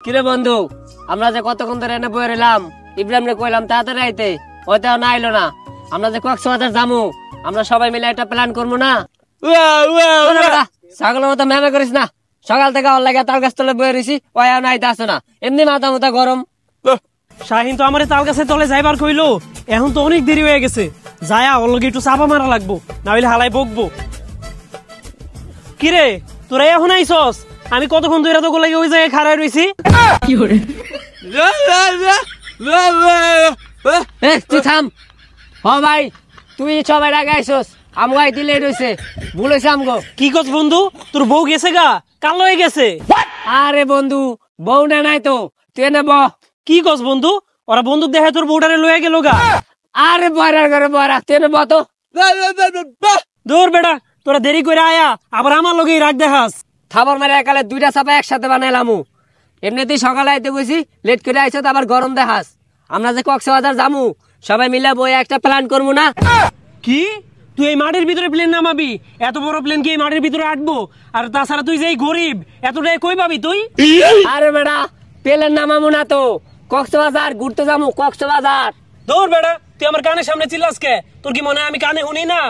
কিরে বন্ধু, আমরা যে কতক্ষণ ধরে এনে বয়ে রইলাম, ইব্রাহিমরে কইলাম তাড়াতাড়ি আইতে, হয়তো না আইলো না। আমরা যে কক্সবাজার যামু, আমরা সবাই মিলে একটা প্ল্যান করবো না? ছাগলের মতো মেমে করিস না। সকাল থেকে ওর লাগে তাল গাছ তলে বয়ে রয়েছি, ওই না আইতে আসো না। এমনি মাথা মুথা গরম। শাহিন তো আমার তাল গাছের তলে যাইবার কইলো, এখন তো অনেক দেরি হয়ে গেছে। যায়া ওর লগে একটু চাপা মারা লাগবো, না হইলে হালাই বকবো। কিরে তোরা এখন আইসস? আমি কতক্ষণ ধরে তো লাগে ওই জায়গায় খাড়ায় রইছি। তুই থাম। হ ভাই, তুই সবাই আগে আইসস, আমগো আইতে লেট হইছে, ভুল হইছে আমগো। কি কস বন্ধু, তোর বউ গেছে গা? কাল হয়ে গেছে? আরে বন্ধু, বউ না নাই তো, তুই এনে ব। কি কস বন্ধু, ওরা বন্দুক দেখে তোর বউটারে লয়ে গেল গা? আরে বয়রার ঘরে বয়রা, তুই এনে ব তো। দূর বেটা, তোরা দেরি করে আয়া আবার আমার লগেই রাগ দেখাস। খাবার মারে একালে দুইটা চাপা একসাথে বানাইলাম। এমনিতেই সকালে আইতে বসি, লেট করে আইসো আবার গরম দেখাস। আমরা যে কক্সবাজার যামু, সবাই মিলে বই একটা প্ল্যান করবো না? কি তুই এই মাঠের ভিতরে প্লেন নামাবি? এত বড় প্লেন কি এই মাঠের ভিতরে আটবো? আর তাছাড়া তুই যে গরিব, এতটাই কই পাবি তুই? আরে বেটা, প্লেন নামামু না তো, কক্সবাজার ঘুরতে যাবো, কক্সবাজার। দৌড় বেটা, তুই আমার কানের সামনে চিল্লাস কে? তোর কি মনে হয় আমি কানে শুনি না?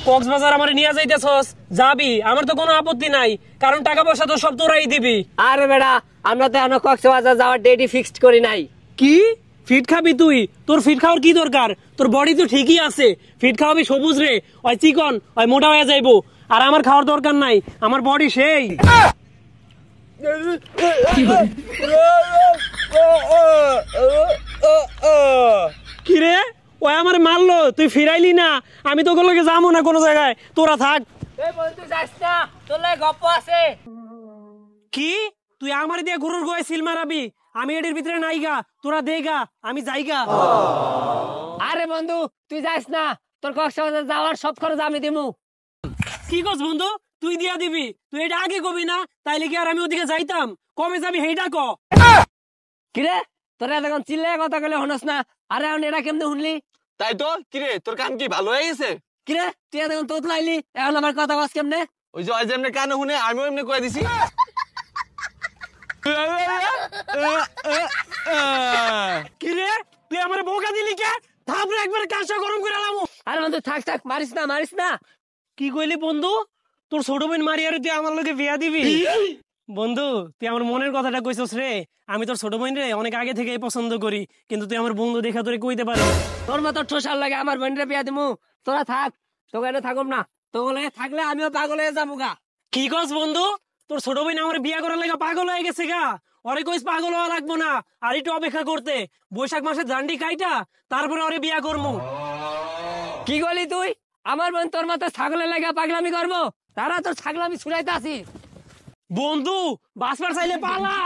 কক্সবাজার আমার নিয়ে যাইতেছস, যাবি, আমার তো কোনো আপত্তি নাই, কারণ টাকা পয়সা তো সব তোরাই দিবি। আরে বেটা, আমরা তো এখন কক্সবাজার যাওয়ার ডেটই ফিক্সড করি নাই। কি ফিট খাবি তুই? তোর ফিট খাওয়ার কি দরকার? তোর বডি তো ঠিকই আছে, ফিট খাওয়াবি সবুজ রে, ওই চিকন, ওই মোটা হয়ে যাইবো। আর আমার খাওয়ার দরকার নাই, আমার বডি সেই। কিরে ওই আমার মারলো, তুই ফিরাইলি না? আমি তো ওগুলোকে যাবো না কোনো জায়গায়, তোরা থাক। কি তুই আমার দিয়ে গরুর গোয়ে সিল মারাবি? আমি এটির ভিতরে নাইগা, তোরা দেগা, আমি যাইগা। আরে বন্ধু, তুই যাস না, তোর কক্সবাজার যাওয়ার সব খরচ আমি দিমু। কি কস বন্ধু, তুই দিয়া দিবি? তুই এটা আগে কবি না, তাইলে কি আর আমি ওদিকে যাইতাম? কবে যাবি হেইটা ক। কিরে তোরা এখন চিল্লে কথা কইলে হনস না? আরে এখন এটা কেমনে শুনলি? তাই তো। কিরে তোর কান কি ভালো হয়ে গেছে? কিরে তুই এখন তোত লাইলি, এখন আমার কথা কস কেমনে? ওই যে ওই যেমনি কানে শুনে আমিও এমনি কয়ে দিছি। কিরে তুই আমার বোকা দিলি কে? থাপরে একবার কাঁচা গরম করে আলামু। আরে বন্ধু থাক থাক, মারিস না মারিস না। কি কইলি বন্ধু? তোর ছোট বোন মারিয়ারে তুই আমার লগে বিয়া দিবি? বন্ধু তুই আমার মনের কথাটা কইছস রে। আমি তোর ছোট বোন রে অনেক আগে থেকেই পছন্দ করি, কিন্তু তুই আমার বন্ধু দেখা তোরে কইতে পারিস। তোর মতো ঠোসার লাগে আমার বোনরে বিয়া দিমু? তোরা থাক, তোকে এনে থাকুম না, তোকে থাকলে আমিও পাগল হয়ে যাবো গা। কি কস বন্ধু, তোর ছোট বোন আমার বিয়া করার লাগা পাগল হয়ে গেছে গা? ওরে কইস পাগল হওয়া লাগবো না, আর একটু অপেক্ষা করতে। বৈশাখ মাসে জান্ডি কাইটা তারপরে ওরে বিয়া করবো। কি করলি তুই? আমার বোন তোর মতো ছাগলের লাগা পাগলামি করবো? তারা তোর ছাগলামি ছুড়াইতে আসিস। বন্ধু বাসপার চাইলে পালা।